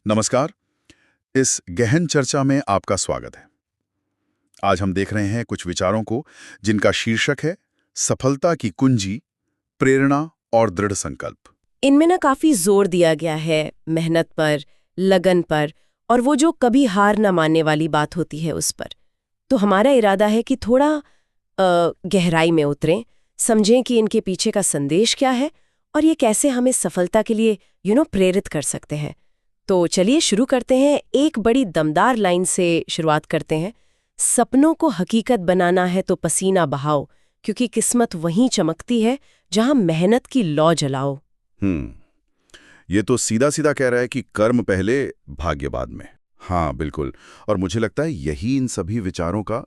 नमस्कार। इस गहन चर्चा में आपका स्वागत है। आज हम देख रहे हैं कुछ विचारों को जिनका शीर्षक है सफलता की कुंजी, प्रेरणा और दृढ़ संकल्प। इनमें ना काफी जोर दिया गया है मेहनत पर, लगन पर और वो जो कभी हार ना मानने वाली बात होती है उस पर। तो हमारा इरादा है कि थोड़ा गहराई में उतरें, समझें कि इनके पीछे का संदेश क्या है और ये कैसे हमें सफलता के लिए प्रेरित कर सकते हैं। तो चलिए शुरू करते हैं। एक बड़ी दमदार लाइन से शुरुआत करते हैं। सपनों को हकीकत बनाना है तो पसीना बहाओ, क्योंकि किस्मत वहीं चमकती है जहां मेहनत की लौ जलाओ। ये तो सीधा सीधा कह रहा है कि कर्म पहले, भाग्य बाद में। हाँ, बिल्कुल। और मुझे लगता है यही इन सभी विचारों का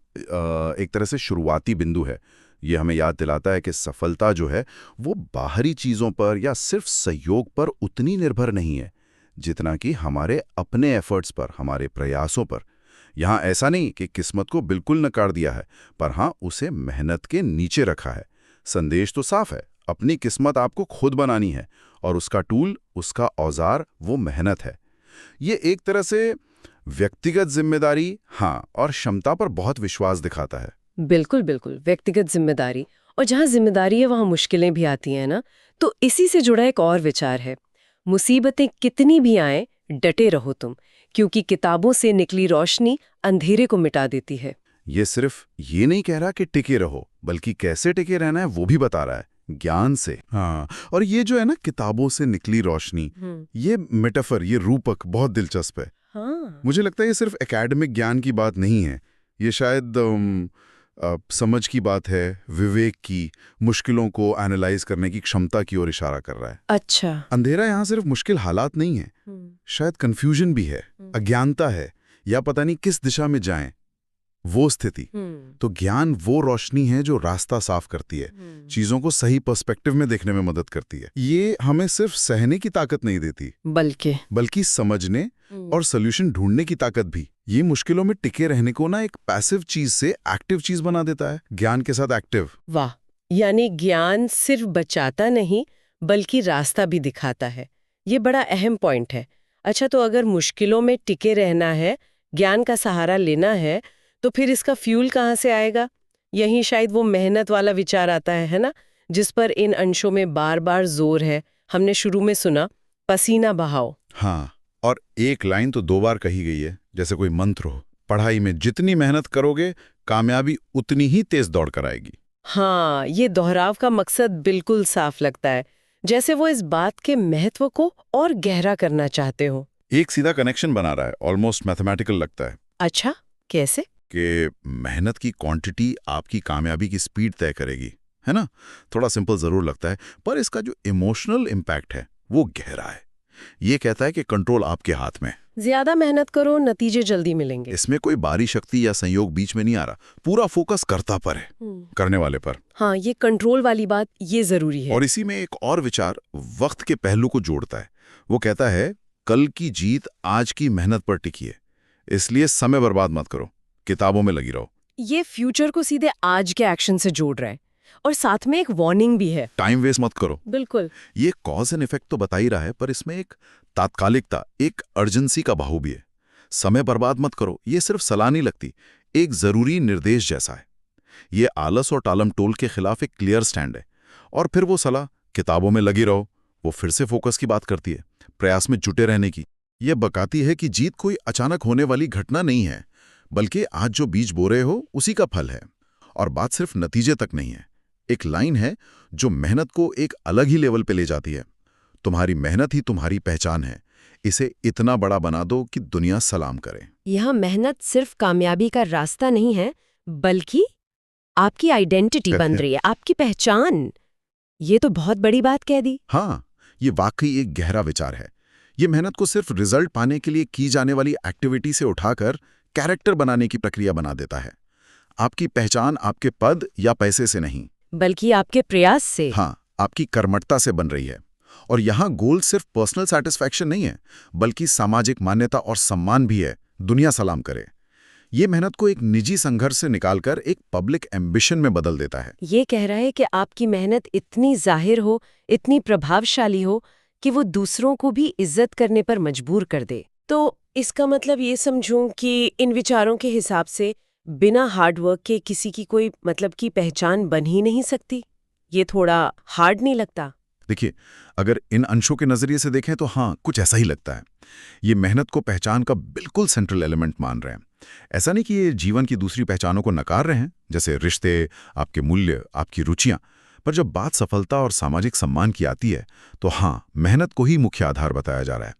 एक तरह से शुरुआती बिंदु है। ये हमें याद दिलाता है कि सफलता जो है वो बाहरी चीज़ों पर या सिर्फ सहयोग पर उतनी निर्भर नहीं है जितना कि हमारे अपने एफर्ट्स पर, हमारे प्रयासों पर। यहाँ ऐसा नहीं कि किस्मत को बिल्कुल नकार दिया है, पर हाँ, उसे मेहनत के नीचे रखा है। संदेश तो साफ है, अपनी किस्मत आपको खुद बनानी है और उसका टूल, उसका औजार वो मेहनत है। ये एक तरह से व्यक्तिगत जिम्मेदारी, हाँ, और क्षमता पर बहुत विश्वास दिखाता है। बिल्कुल बिल्कुल, व्यक्तिगत जिम्मेदारी। और जहां जिम्मेदारी है वहां मुश्किलें भी आती हैं ना। तो इसी से जुड़ा एक और विचार है, मुसीबतें कितनी भी आए डटे रहो तुम, क्योंकि किताबों से निकली रोशनी अंधेरे को मिटा देती है। ये सिर्फ ये नहीं कह रहा कि टिके रहो, बल्कि कैसे टिके रहना है वो भी बता रहा है, ज्ञान से। हाँ, और ये जो है ना, किताबों से निकली रोशनी, ये मेटाफर, ये रूपक बहुत दिलचस्प है। हाँ। मुझे लगता है ये सिर्फ एकेडमिक ज्ञान की बात नहीं है। ये शायद समझ की बात है, विवेक की, मुश्किलों को एनालाइज करने की क्षमता की ओर इशारा कर रहा है। अच्छा। अंधेरा यहाँ सिर्फ मुश्किल हालात नहीं है, शायद कंफ्यूजन भी है, अज्ञानता है, या पता नहीं किस दिशा में जाएं, वो स्थिति। तो ज्ञान वो रोशनी है जो रास्ता साफ करती है, चीजों को सही पर्सपेक्टिव में देखने में मदद करती है। ये हमें सिर्फ सहने की ताकत नहीं देती, बल्कि समझने और सोल्यूशन ढूंढने की ताकत भी। ये मुश्किलों में टिके रहने को ना एक पैसिव चीज से एक्टिव चीज बना देता है, ज्ञान के साथ एक्टिव। वाह, यानी ज्ञान सिर्फ बचाता नहीं बल्कि रास्ता भी दिखाता है। ये बड़ा अहम पॉइंट है। अच्छा, तो अगर मुश्किलों में टिके रहना है, ज्ञान का सहारा लेना है, तो फिर इसका फ्यूल कहाँ से आएगा? यही शायद वो मेहनत वाला विचार आता है ना, जिस पर इन अंशों में बार बार जोर है। हमने शुरू में सुना, पसीना बहाओ। हाँ, और एक लाइन तो 2 बार कही गई है, जैसे कोई मंत्र हो। पढ़ाई में जितनी मेहनत करोगे, कामयाबी उतनी ही तेज दौड़ कर आएगी। हाँ, ये दोहराव का मकसद बिल्कुल साफ लगता है, जैसे वो इस बात के महत्व को और गहरा करना चाहते हो। एक सीधा कनेक्शन बना रहा है, ऑलमोस्ट मैथमेटिकल लगता है। अच्छा, कैसे? कि मेहनत की क्वांटिटी आपकी कामयाबी की स्पीड तय करेगी, है ना? थोड़ा सिंपल जरूर लगता है, पर इसका जो इमोशनल इम्पैक्ट है वो गहरा है। ये कहता है कि कंट्रोल आपके हाथ में। ज्यादा मेहनत करो, नतीजे जल्दी मिलेंगे। इसमें कोई बाहरी शक्ति या संयोग बीच में नहीं आ रहा, पूरा फोकस कर्ता पर है, करने वाले पर। हाँ, ये कंट्रोल वाली बात ये जरूरी है। और इसी में एक और विचार वक्त के पहलू को जोड़ता है। वो कहता है, कल की जीत आज की मेहनत पर टिकी है, इसलिए समय बर्बाद मत करो, किताबों में लगी रहो। ये फ्यूचर को सीधे आज के एक्शन से जोड़ रहा है और साथ में एक वार्निंग भी है, टाइम वेस्ट मत करो। बिल्कुल। ये कॉज एंड इफेक्ट तो बता ही रहा है, पर इसमें एक तात्कालिकता, एक अर्जेंसी का बाहु भी है। समय बर्बाद मत करो, ये सिर्फ सलाह नहीं लगती, एक जरूरी निर्देश जैसा है। ये आलस और टालम टोल के खिलाफ एक क्लियर स्टैंड है। और फिर वो सलाह, किताबों में लगी रहो, वो फिर से फोकस की बात करती है, प्रयास में जुटे रहने की। ये बताती है कि जीत कोई अचानक होने वाली घटना नहीं है, बल्कि आज जो बीज बो रहे हो उसी का फल है। और बात सिर्फ नतीजे तक नहीं है। एक लाइन है जो मेहनत को एक अलग ही लेवल पे ले जाती है, तुम्हारी मेहनत ही तुम्हारी पहचान है, इसे इतना बड़ा बना दो कि दुनिया सलाम करे। यह मेहनत सिर्फ कामयाबी का रास्ता नहीं है, बल्कि आपकी आइडेंटिटी बन रही है, आपकी पहचान। ये तो बहुत बड़ी बात कह दी। हाँ, ये वाकई एक गहरा विचार है। ये मेहनत को सिर्फ रिजल्ट पाने के लिए की जाने वाली एक्टिविटी से उठाकर कैरेक्टर बनाने की प्रक्रिया बना देता है। आपकी पहचान आपके पद या पैसे से नहीं, बल्कि आपके प्रयास से। हाँ, आपकी कर्मठता से बन रही है। और यहाँ गोल सिर्फ पर्सनल सैटिस्फैक्शन नहीं है, बल्कि सामाजिक मान्यता और सम्मान भी है, दुनिया सलाम करे। ये मेहनत को एक निजी संघर्ष से निकालकर एक पब्लिक एम्बिशन में बदल देता है। ये कह रहा है कि आपकी मेहनत इतनी जाहिर हो, इतनी प्रभावशाली हो कि वो दूसरों को भी इज्जत करने पर मजबूर कर दे। तो इसका मतलब ये समझूं कि इन विचारों के हिसाब से बिना हार्डवर्क के किसी की कोई मतलब की पहचान बन ही नहीं सकती। ये थोड़ा हार्ड नहीं लगता? देखिए, अगर इन अंशों के नजरिए से देखें तो हाँ, कुछ ऐसा ही लगता है। ये मेहनत को पहचान का बिल्कुल सेंट्रल एलिमेंट मान रहे हैं। ऐसा नहीं कि ये जीवन की दूसरी पहचानों को नकार रहे हैं, जैसे रिश्ते, आपके मूल्य, आपकी रुचियां। पर जब बात सफलता और सामाजिक सम्मान की आती है, तो हाँ, मेहनत को ही मुख्य आधार बताया जा रहा है।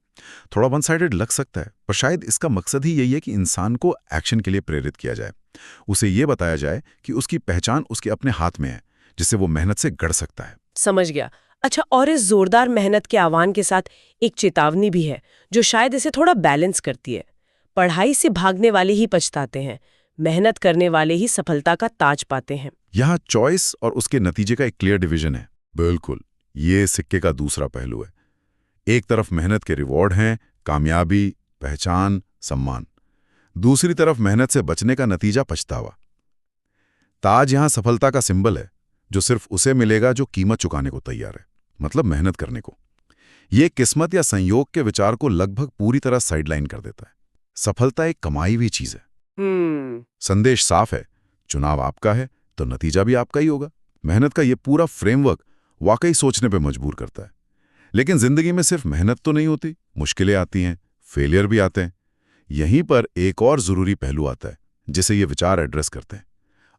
थोड़ा वन साइडेड लग सकता है, पर शायद इसका मकसद ही यही है कि इंसान को एक्शन के लिए प्रेरित किया जाए। उसे ये बताया जाए कि उसकी पहचान उसके अपने हाथ में है, जिससे वो मेहनत से गढ़ सकता है। समझ गया। अच्छा, और इस जोरदार मेहनत के आह्वान के साथ एक चेतावनी भी है जो शायद इसे थोड़ा बैलेंस करती है। पढ़ाई से भागने वाले ही पछताते हैं, मेहनत करने वाले ही सफलता का ताज पाते हैं। यहाँ चॉइस और उसके नतीजे का एक क्लियर डिवीजन है। बिल्कुल, ये सिक्के का दूसरा पहलू है। एक तरफ मेहनत के रिवॉर्ड हैं, कामयाबी, पहचान, सम्मान। दूसरी तरफ मेहनत से बचने का नतीजा, पछतावा। ताज यहाँ सफलता का सिंबल है, जो सिर्फ उसे मिलेगा जो कीमत चुकाने को तैयार है, मतलब मेहनत करने को। ये किस्मत या संयोग के विचार को लगभग पूरी तरह साइडलाइन कर देता है। सफलता एक कमाई हुई चीज है। संदेश साफ है, चुनाव आपका है तो नतीजा भी आपका ही होगा। मेहनत का ये पूरा फ्रेमवर्क वाकई सोचने पे मजबूर करता है। लेकिन जिंदगी में सिर्फ मेहनत तो नहीं होती, मुश्किलें आती हैं, फेलियर भी आते हैं। यहीं पर एक और जरूरी पहलू आता है, जिसे ये विचार एड्रेस करते हैं।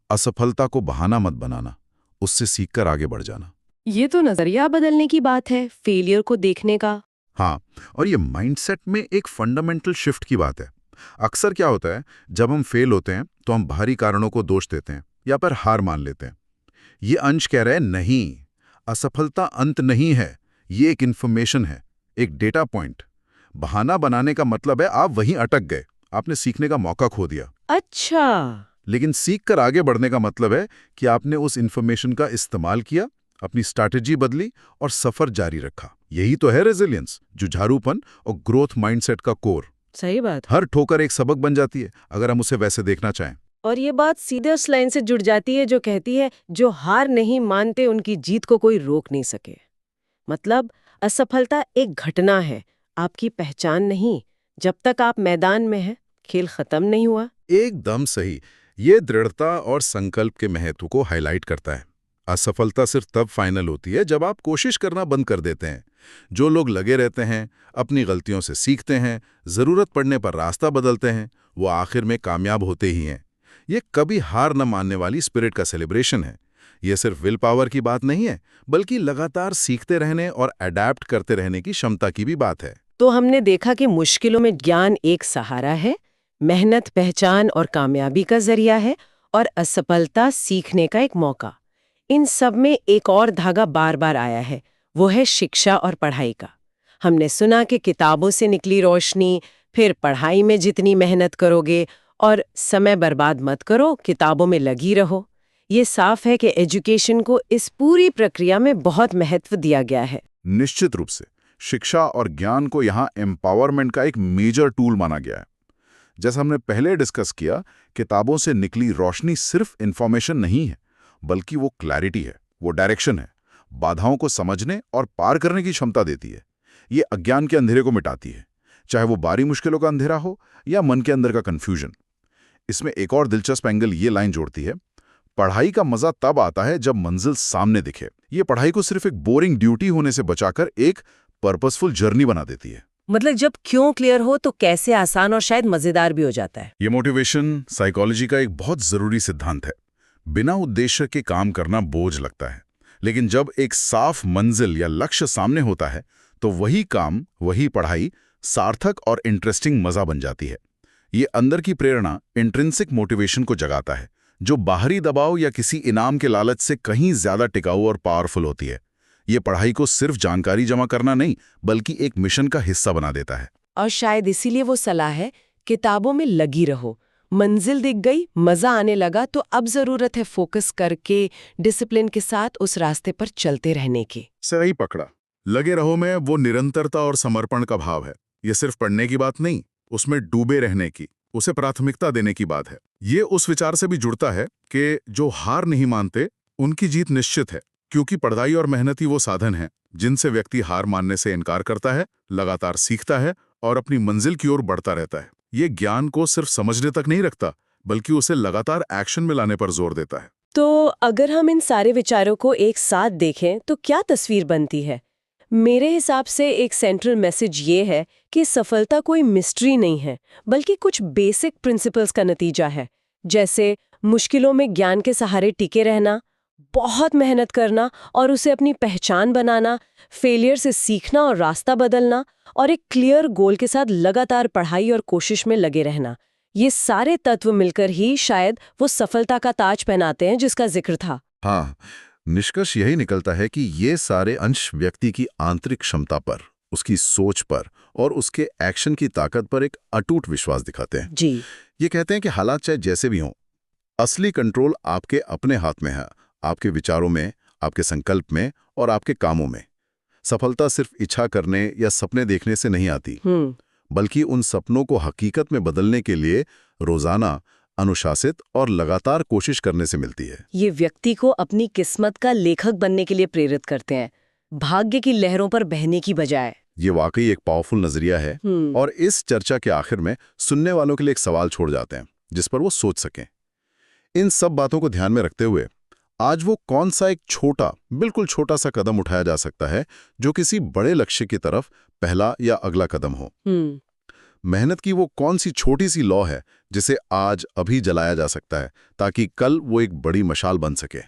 असफलता को बहाना मत बनाना, उससे सीखकर आगे बढ़ जाना। ये तो नजरिया बदलने की बात है, फेलियर को देखने का। हाँ, और ये माइंडसेट में एक फंडामेंटल शिफ्ट की बात है। अक्सर क्या होता है, जब हम फेल होते हैं तो हम बाहरी कारणों को दोष देते हैं या फिर हार मान लेते हैं। ये अंश कह रहे हैं, नहीं, असफलता अंत नहीं है, ये एक इन्फॉर्मेशन है, एक डेटा पॉइंट। बहाना बनाने का मतलब है आप वहीं अटक गए, आपने सीखने का मौका खो दिया। अच्छा। लेकिन सीख कर आगे बढ़ने का मतलब है कि आपने उस इन्फॉर्मेशन का इस्तेमाल किया, अपनी स्ट्रैटेजी बदली और सफर जारी रखा। यही तो है रेजिलियंस, जुझारूपन और ग्रोथ माइंडसेट का कोर। सही बात। हर ठोकर एक सबक बन जाती है, अगर हम उसे वैसे देखना चाहें। और ये बात सीधे उस लाइन से जुड़ जाती है जो कहती है, जो हार नहीं मानते उनकी जीत को कोई रोक नहीं सके। मतलब असफलता एक घटना है, आपकी पहचान नहीं। जब तक आप मैदान में हैं, खेल खत्म नहीं हुआ। एकदम सही। ये दृढ़ता और संकल्प के महत्व को हाईलाइट करता है। असफलता सिर्फ तब फाइनल होती है जब आप कोशिश करना बंद कर देते हैं। जो लोग लगे रहते हैं, अपनी गलतियों से सीखते हैं, जरूरत पड़ने पर रास्ता बदलते हैं, वो आखिर में कामयाब होते ही हैं। ये कभी हार न मानने वाली स्पिरिट का सेलिब्रेशन है। ये सिर्फ विल पावर की बात नहीं है, बल्कि लगातार सीखते रहने और अडैप्ट करते रहने की क्षमता की भी बात है। तो हमने देखा कि मुश्किलों में ज्ञान एक सहारा है, मेहनत पहचान और कामयाबी का जरिया है, और असफलता सीखने का एक मौका। इन सब में एक और धागा बार बार आया है, वो है शिक्षा और पढ़ाई का। हमने सुना कि किताबों से निकली रोशनी, फिर पढ़ाई में जितनी मेहनत करोगे और समय बर्बाद मत करो, किताबों में लगी रहो। ये साफ है कि एजुकेशन को इस पूरी प्रक्रिया में बहुत महत्व दिया गया है। निश्चित रूप से शिक्षा और ज्ञान को यहाँ एम्पावरमेंट का एक मेजर टूल माना गया है। जैसा हमने पहले डिस्कस किया, किताबों से निकली रोशनी सिर्फ इंफॉर्मेशन नहीं है, बल्कि वो क्लैरिटी है, वो डायरेक्शन है, बाधाओं को समझने और पार करने की क्षमता देती है। ये अज्ञान के अंधेरे को मिटाती है, चाहे वो बाहरी मुश्किलों का अंधेरा हो या मन के अंदर का कंफ्यूजन। इसमें एक और दिलचस्प एंगल ये लाइन जोड़ती है, पढ़ाई का मजा तब आता है जब मंजिल सामने दिखे। ये पढ़ाई को सिर्फ एक बोरिंग ड्यूटी होने से बचाकर एक पर्पसफुल जर्नी बना देती है। मतलब जब क्यों क्लियर हो तो कैसे आसान और शायद मजेदार भी हो जाता है। ये मोटिवेशन साइकोलॉजी का एक बहुत जरूरी सिद्धांत है। बिना उद्देश्य के काम करना बोझ लगता है, लेकिन जब एक साफ मंजिल या लक्ष्य सामने होता है तो वही काम, वही पढ़ाई सार्थक और इंटरेस्टिंग मजा बन जाती है। ये अंदर की प्रेरणा, इंट्रिंसिक मोटिवेशन को जगाता है, जो बाहरी दबाव या किसी इनाम के लालच से कहीं ज्यादा टिकाऊ और पावरफुल होती है। ये पढ़ाई को सिर्फ जानकारी जमा करना नहीं, बल्कि एक मिशन का हिस्सा बना देता है। और शायद इसीलिए वो सलाह है, किताबों में लगी रहो, मंजिल दिख गई, मजा आने लगा, तो अब जरूरत है फोकस करके डिसिप्लिन के साथ उस रास्ते पर चलते रहने की। सही पकड़ा। लगे रहो में वो निरंतरता और समर्पण का भाव है। ये सिर्फ पढ़ने की बात नहीं, उसमें डूबे रहने की, उसे प्राथमिकता देने की बात है। ये उस विचार से भी जुड़ता है कि जो हार नहीं मानते उनकी जीत निश्चित है, क्योंकि पढ़ाई और मेहनत ही वो साधन है जिनसे व्यक्ति हार मानने से इनकार करता है, लगातार सीखता है और अपनी मंजिल की ओर बढ़ता रहता है। ये ज्ञान को सिर्फ समझने तक नहीं रखता, बल्कि उसे लगातार एक्शन में लाने पर जोर देता है। तो अगर हम इन सारे विचारों को एक साथ देखें तो क्या तस्वीर बनती है? मेरे हिसाब से एक सेंट्रल मैसेज ये है कि सफलता कोई मिस्ट्री नहीं है, बल्कि कुछ बेसिक प्रिंसिपल्स का नतीजा है। जैसे मुश्किलों में ज्ञान के सहारे टिके रहना, बहुत मेहनत करना और उसे अपनी पहचान बनाना, फेलियर से सीखना और रास्ता बदलना, और एक क्लियर गोल के साथ लगातार पढ़ाई और कोशिश में लगे रहना। ये सारे तत्व मिलकर ही शायद वो सफलता का ताज पहनाते हैं जिसका जिक्र था। हाँ, निष्कर्ष यही निकलता है कि ये सारे अंश व्यक्ति की आंतरिक क्षमता पर, उसकी सोच पर और उसके एक्शन की ताकत पर एक अटूट विश्वास दिखाते हैं। जी। ये कहते हैं कि हालात चाहे जैसे भी हों, असली कंट्रोल आपके अपने हाथ में है, आपके विचारों में, आपके संकल्प में और आपके कामों में। सफलता सिर्फ इच्छा करने या सपने देखने से नहीं आती, बल्कि उन सपनों को हकीकत में बदलने के लिए रोजाना अनुशासित और लगातार कोशिश करने से मिलती है। ये व्यक्ति को अपनी किस्मत का लेखक बनने के लिए प्रेरित करते हैं, भाग्य की लहरों पर बहने की बजाय। ये वाकई एक पावरफुल नजरिया है और इस चर्चा के आखिर में सुनने वालों के लिए एक सवाल छोड़ जाते हैं जिस पर वो सोच सकें। इन सब बातों को ध्यान में रखते हुए आज वो कौन सा एक छोटा, बिल्कुल छोटा सा कदम उठाया जा सकता है जो किसी बड़े लक्ष्य की तरफ पहला या अगला कदम हो। मेहनत की वो कौन सी छोटी सी लौ है जिसे आज अभी जलाया जा सकता है ताकि कल वो एक बड़ी मशाल बन सके।